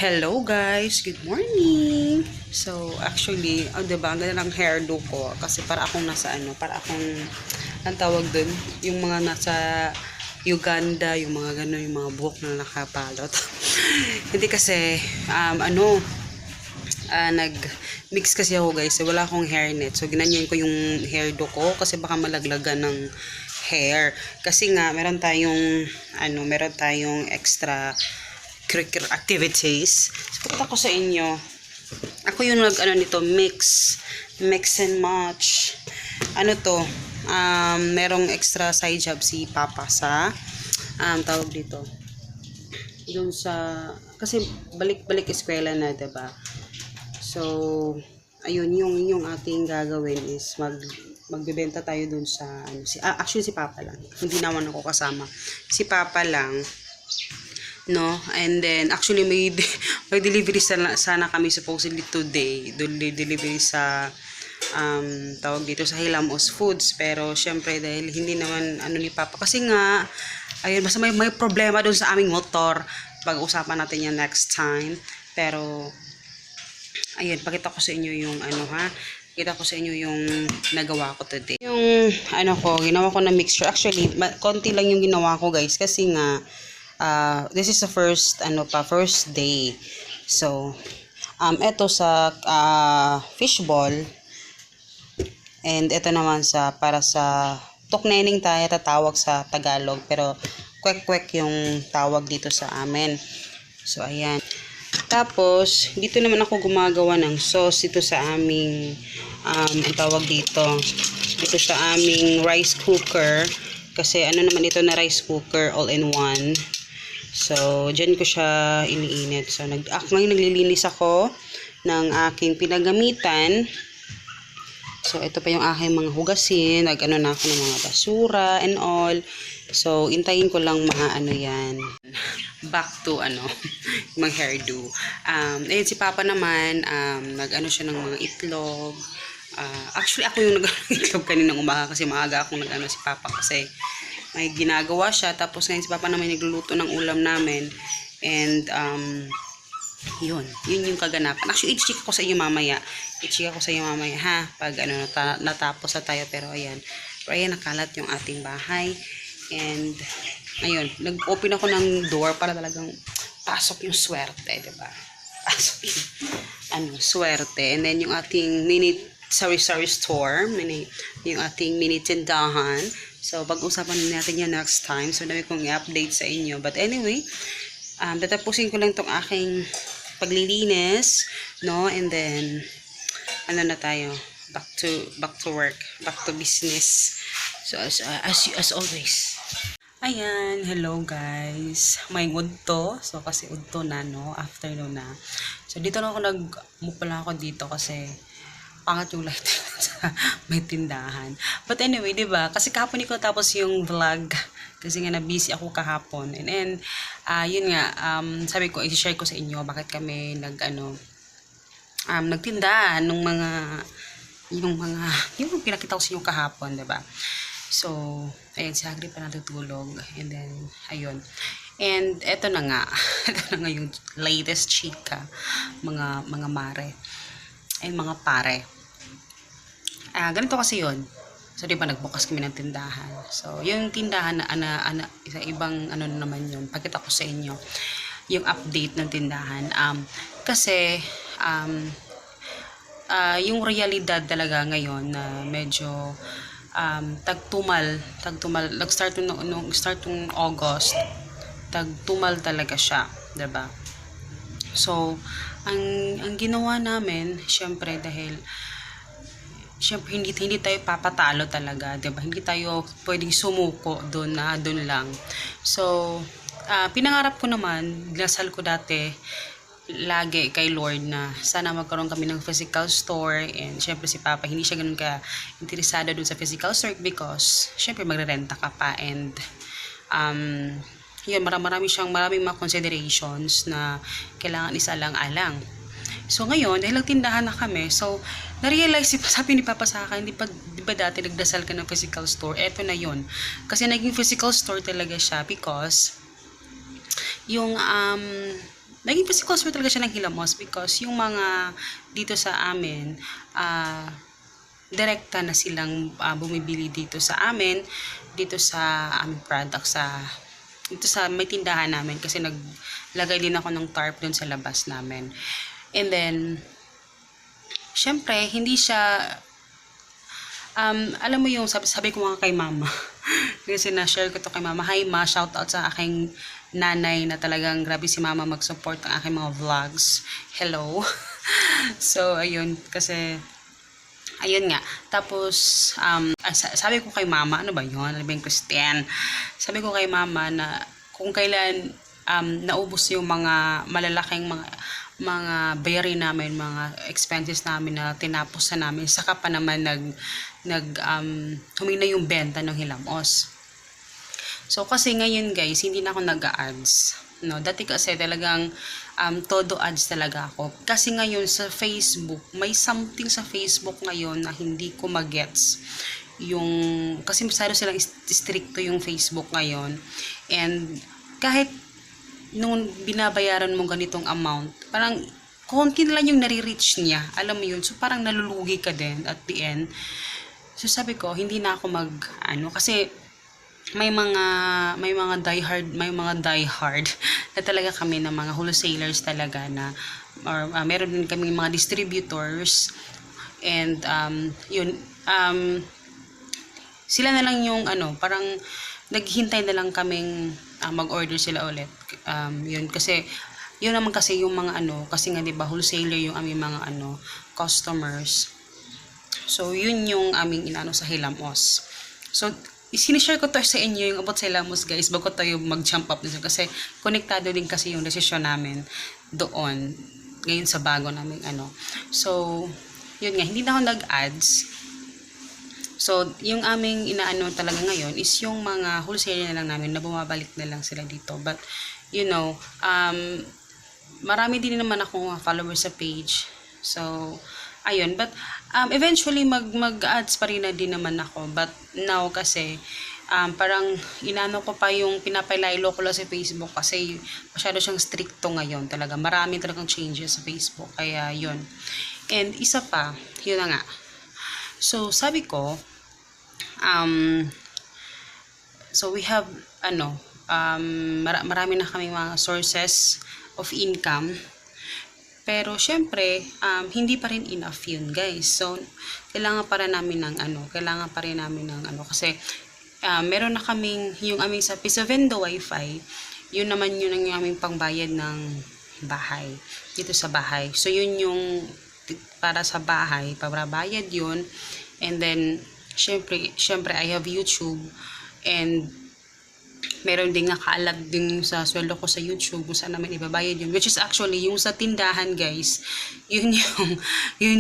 Hello guys, good morning. So actually, diba, ang ganda ng hairdo ko kasi para akong nasa para akong ang tawag dun, yung mga nasa Uganda, yung mga gano'n, yung mga buhok na nakapalot. Hindi kasi nag-mix kasi ako guys, wala akong hairnet. So ginanyan ko yung hairdo ko kasi baka malaglagan ng hair. Kasi nga meron tayong extra curricular activities. So, pakita ko sa inyo. Ako yung nito, mix and match. Merong extra side job si Papa sa, tawag dito. Doon sa, kasi balik-balik eskwela na, diba? So, ayun, yung ating gagawin is magbebenta tayo doon sa, actually si Papa lang. Hindi naman ako kasama. Si Papa lang. No, and then actually may delivery sana kami supposedly today, delivery sa tawag dito sa Hilamos Foods, pero syempre dahil hindi naman ni Papa kasi nga ayun, basta may problema doon sa aming motor, pag-usapan natin yan next time. Pero ayun, pakita ko sa inyo yung kita ko sa inyo yung nagawa ko today, yung ginawa ko na mixture. Actually konti lang yung ginawa ko guys kasi nga this is the first day. So eto sa fishball, and ito naman para sa tuknening tayo tatawag sa Tagalog, pero kwek-kwek yung tawag dito sa amin. So ayan, tapos dito naman ako gumagawa ng sauce dito sa aming ang tawag dito sa aming rice cooker, kasi naman ito na rice cooker all in one. So, dyan ko siya iniinit. So, ngayon naglilinis ako ng aking pinagamitan. So, ito pa yung aking mga hugasin. Na ako ng mga basura and all. So, intayin ko lang yan. Back to, mga hairdo. Ayun, si Papa naman, siya ng mga itlog. Actually, ako yung nag-itlog kaninang umaga kasi maaga akong si Papa kasi may ginagawa siya. Tapos ngayon si Papa naman nagluluto ng ulam namin. And yun yung kaganapan. Actually, i-check ko sa inyo mamaya. Ha, pag natapos na tayo. Pero ayan, nakalat yung ating bahay. And ayun, nag-open ako ng door para talagang pasok yung swerte, diba? Pasok yung swerte. And then yung ating mini sari-sari store, yung ating mini tindahan. So, pag-usapan natin yan next time. So, dami kong i-update sa inyo. But anyway, tatapusin ko lang itong aking paglilinis, no? And then, na tayo? Back to work. Back to business. So, as always. Ayan, hello guys. May udto. So, kasi udto na, no? Afternoon na. So, dito na ako mupala ako dito kasi pangat yung light sa may tindahan. But anyway, diba? Kasi kahapon ko tapos yung vlog. Kasi nga na-busy ako kahapon. And then, yun nga, sabi ko, i-share ko sa inyo bakit kami nagtinda nung yung pinakita ko sa inyo kahapon, diba? So, ayun, si Hagrid pa natutulog. And then, ayun. And eto na nga. Ito na nga yung latest chika. Mga mare. Ay, mga pare. Ganito kasi yun. So, di ba, nagbukas kami ng tindahan. So, yung tindahan isa ibang naman yun. Pakita ko sa inyo yung update ng tindahan. Kasi, yung realidad talaga ngayon na medyo tagtumal. Nag-start nung August. Tagtumal talaga siya. Diba? So, ang ginawa namin, syempre dahil hindi tayo papatalo talaga, 'di ba? Hindi tayo pwedeng sumuko doon lang. So, pinangarap ko naman, dasal ko dati lagi kay Lord na sana magkaroon kami ng physical store. And syempre si Papa hindi siya ganoon ka interesado doon sa physical store because syempre magrerenta ka pa, and yun, maraming mga considerations na kailangan isa-alang-alang. So ngayon, dahil nagtindahan na kami, so na-realize, sabi ni Papa sa akin, di ba dati nagdasal ka ng physical store? Eto na yun. Kasi naging physical store talaga siya because yung naging physical store talaga siya ng Hilamos because yung mga dito sa amin, direkta na silang bumibili dito sa amin, dito sa aming product, dito sa may tindahan namin kasi naglagay din ako ng tarp dun sa labas namin. And then, syempre, hindi siya, alam mo yung sabi ko nga kay mama, kasi na-share ko to kay mama. Hi ma, shout out sa aking nanay na talagang grabe si mama mag-support ng aking mga vlogs. Hello. So, ayun, kasi, ayun nga. Tapos, sabi ko kay mama, ano ba yun? Ano ba yung Christian? Sabi ko kay mama na kung kailan naubos yung mga malalaking mga bayarin namin, mga expenses namin na tinapos na namin, saka pa naman humina yung benta ng Hilamos. So, kasi ngayon guys, hindi na ako nag-ads. No? Dati kasi talagang todo ads talaga ako. Kasi ngayon sa Facebook, may something sa Facebook ngayon na hindi ko magets. Kasi masyado silang stricto yung Facebook ngayon. And kahit nung binabayaran mo ganitong amount, parang konti na lang yung nare-reach niya. Alam mo yun? So, parang nalulugi ka din at the end. So, sabi ko, hindi na ako kasi may mga diehard na talaga kami na mga wholesalers talaga na or meron din kami mga distributors and sila na lang yung parang naghihintay na lang kaming mag-order sila ulit. Yun kasi yun naman kasi yung mga kasi nga 'di ba wholesaler yung aming mga customers. So yun yung aming sa Hilamos. So sinishare ko to sa inyo yung about sa Hilamos guys bago tayo mag-jump up dito kasi konektado din kasi yung desisyon namin doon ngayon sa bago namin So yun nga, hindi na ako nag-ads. So yung aming talaga ngayon is yung mga wholesaler na lang namin na bumabalik na lang sila dito. But marami din naman akong followers sa page. So ayun, but eventually mag-ads pa rin na din naman ako. But now kasi parang ko pa yung pinapalaylo ko lang sa Facebook kasi masyado siyang stricto ngayon talaga. Marami talagang changes sa Facebook. Kaya yun. And isa pa, yun na nga. So sabi ko, so we have marami na kami mga sources of income. Pero syempre, hindi pa rin enough yun, guys. So kailangan pa rin namin ng kasi meron na kaming yung aming sa Pisavendo Wi-Fi. Yun naman yun ang aming pangbayad ng bahay dito sa bahay. So yun yung para sa bahay, pababayad yun. And then syempre I have YouTube and meron din nakaalag din sa sweldo ko sa YouTube kung saan naman ibabayad yun, which is actually yung sa tindahan guys, yun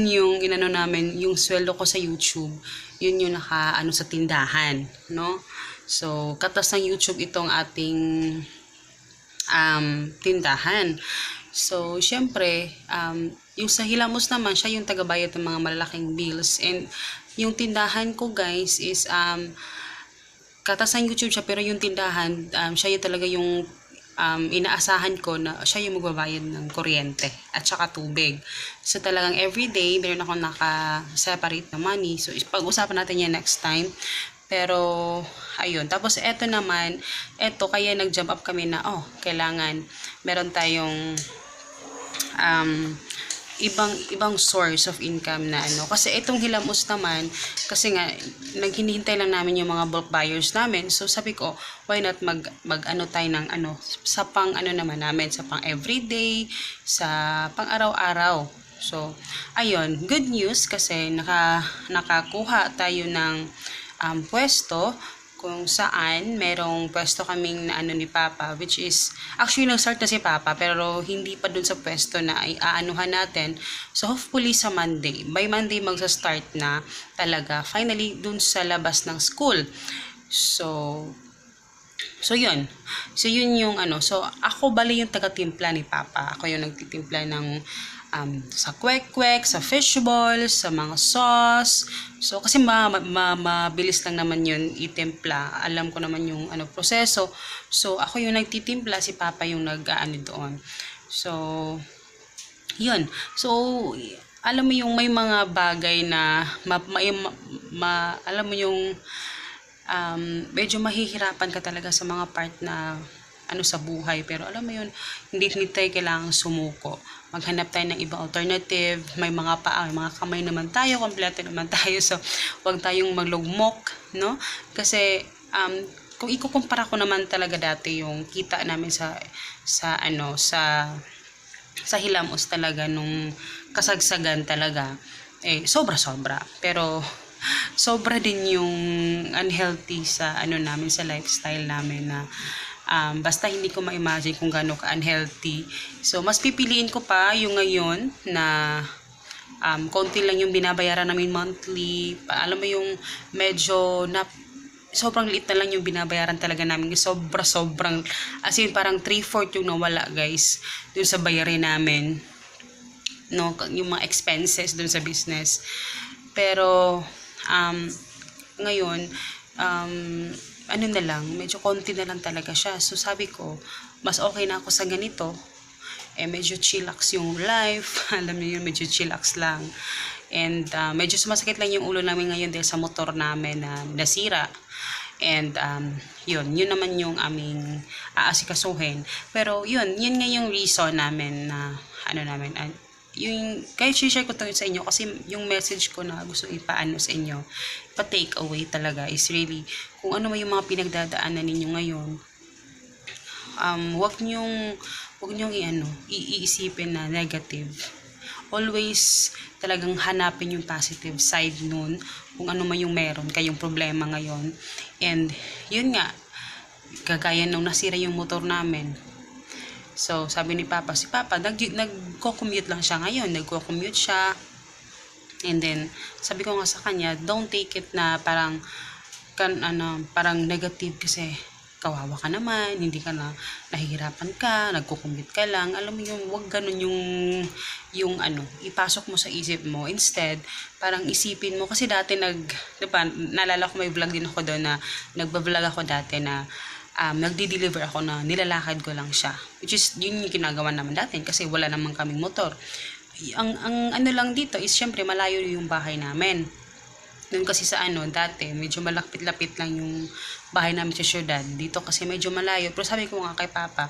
yung namin, yung sweldo ko sa YouTube, yun yung sa tindahan, no? So katas ng YouTube itong ating tindahan. So syempre yung sa Hilamos naman, siya yung tagabayad ng mga malalaking bills, and yung tindahan ko guys is katas ng YouTube siya, pero yung tindahan, siya yung talaga yung inaasahan ko na siya yung magbabayad ng kuryente at saka tubig. So talagang everyday, meron ako naka-separate na money. So pag-usapan natin yan next time. Pero, ayun. Tapos eto naman, kaya nag-jump up kami na, kailangan meron tayong ibang source of income na kasi itong Hilamos naman kasi nga naghinihintay lang namin yung mga bulk buyers namin. So sabi ko, why not mag tayo ng sa pang naman namin, sa pang everyday, sa pang araw-araw. So ayun, good news kasi nakakuha tayo ng pwesto kung saan merong pwesto kaming ni Papa, which is actually nag-start na si Papa pero hindi pa dun sa pwesto na aanuhan natin. So hopefully sa Monday, by Monday magsa-start na talaga finally dun sa labas ng school. So yun. So yun yung so ako bali yung taga-timpla ni Papa. Ako yung nagtitimpla ng sa kwek-kwek, sa fishball, sa mga sauce. So kasi mabilis lang naman yun itimpla. Alam ko naman yung proseso. So ako yung nagtitimpla, si Papa yung doon. So, yun. So, alam mo yung may mga bagay na alam mo yung medyo mahihirapan ka talaga sa mga part na sa buhay, pero alam mo yun, hindi tayo kailangang sumuko. Maghanap tayo ng ibang alternative. May mga paa, may mga kamay naman tayo, kompleto naman tayo, so huwag tayong maglugmok, no? Kasi kung ikukumpara ko naman talaga dati yung kita namin sa Hilamos talaga nung kasagsagan talaga, sobra-sobra. Pero sobra din yung unhealthy sa namin, sa lifestyle namin, na basta hindi ko ma-imagine kung gaano ka-unhealthy. So, mas pipiliin ko pa yung ngayon na konti lang yung binabayaran namin monthly. Alam mo yung medyo sobrang liit na lang yung binabayaran talaga namin. Sobrang, as in parang 3/4 yung nawala, guys, dun sa bayarin namin. No, yung mga expenses dun sa business. Pero, ngayon, na lang, medyo konti na lang talaga siya. So, sabi ko, mas okay na ako sa ganito. Medyo chillax yung life. Alam niyo yun, medyo chillax lang. And, medyo sumasakit lang yung ulo namin ngayon dahil sa motor namin na nasira. And, yun naman yung aming aasikasuhin. Pero, yun nga yung reason namin na, yung, kahit share ko to sa inyo, kasi yung message ko na gusto ipaano sa inyo, pa-take away talaga is really, kung ano yung mga pinagdadaanan ninyo ngayon, wag nyong iisipin na negative. Always talagang hanapin yung positive side nun, kung ano man yung meron kayong problema ngayon. And yun nga, kagaya nung nasira yung motor namin. So, sabi ni Papa, si Papa, nagko-commute lang siya ngayon. Nagko-commute siya. And then, sabi ko nga sa kanya, don't take it na parang negative, kasi kawawa ka naman, hindi ka na, nahihirapan ka, nagko-commute ka lang. Alam mo yung, wag ganun yung ipasok mo sa isip mo. Instead, parang isipin mo, kasi dati diba, naalala ko may vlog din ako doon na, nagba-vlog ako dati na, nagdi-deliver ako na nilalakad ko lang siya. Which is, yun yung ginagawa naman dati kasi wala naman kaming motor. Ang lang dito is, syempre, malayo yung bahay namin. Doon kasi sa dati, medyo malapit-lapit lang yung bahay namin sa syudad. Dito kasi medyo malayo. Pero sabi ko nga kay Papa,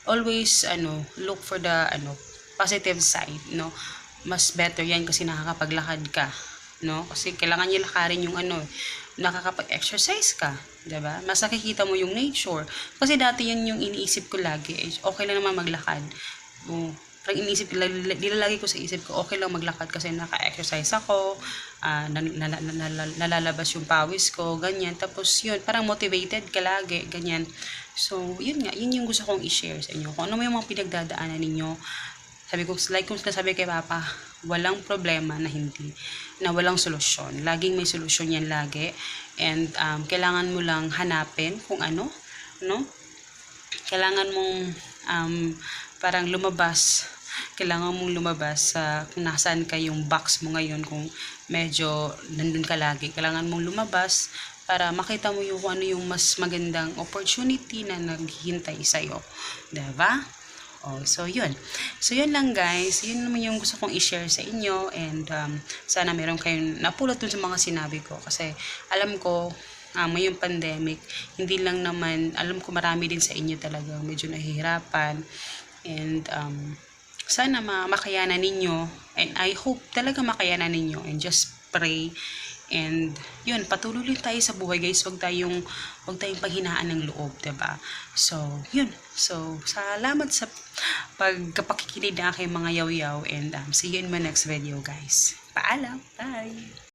always, look for the, positive side, no? Mas better yan kasi nakakapaglakad ka, no? Kasi kailangan niya lakarin yung nakakapag-exercise ka, diba? Mas nakikita mo yung nature. Kasi dati yun yung iniisip ko lagi, okay lang naman maglakad. Parang iniisip, nilalagay ko sa isip ko, okay lang maglakad kasi naka-exercise ako, nalalabas yung pawis ko, ganyan. Tapos yun, parang motivated ka lagi, ganyan. So, yun nga, yun yung gusto kong i-share sa inyo. Kung ano may mga pinagdadaanan ninyo, sabi ko, like kung sinasabi kay Papa, walang problema na walang solusyon. Laging may solusyon yan lagi. And kailangan mo lang hanapin kung no? Kailangan mong parang lumabas. Kailangan mong lumabas sa kung nasaan ka yung box mo ngayon, kung medyo nandun ka lagi. Kailangan mong lumabas para makita mo yung kung ano yung mas magandang opportunity na naghihintay sa'yo. Diba? So yun. So yun lang, guys. Yun naman yung gusto kong i-share sa inyo, and sana meron kayong napulot dun sa mga sinabi ko, kasi alam ko ngayong pandemic, hindi lang naman, alam ko marami din sa inyo talaga medyo nahihirapan, and sana makayanan ninyo, and I hope talaga makayanan ninyo, and just pray. And yun, patuloy lang tayo sa buhay, guys. Huwag tayong panghinaan ng loob, diba? So, yun. So, salamat sa pagkapakikinig ng aking mga yaw-yaw, and see you in my next video, guys. Paalam. Bye!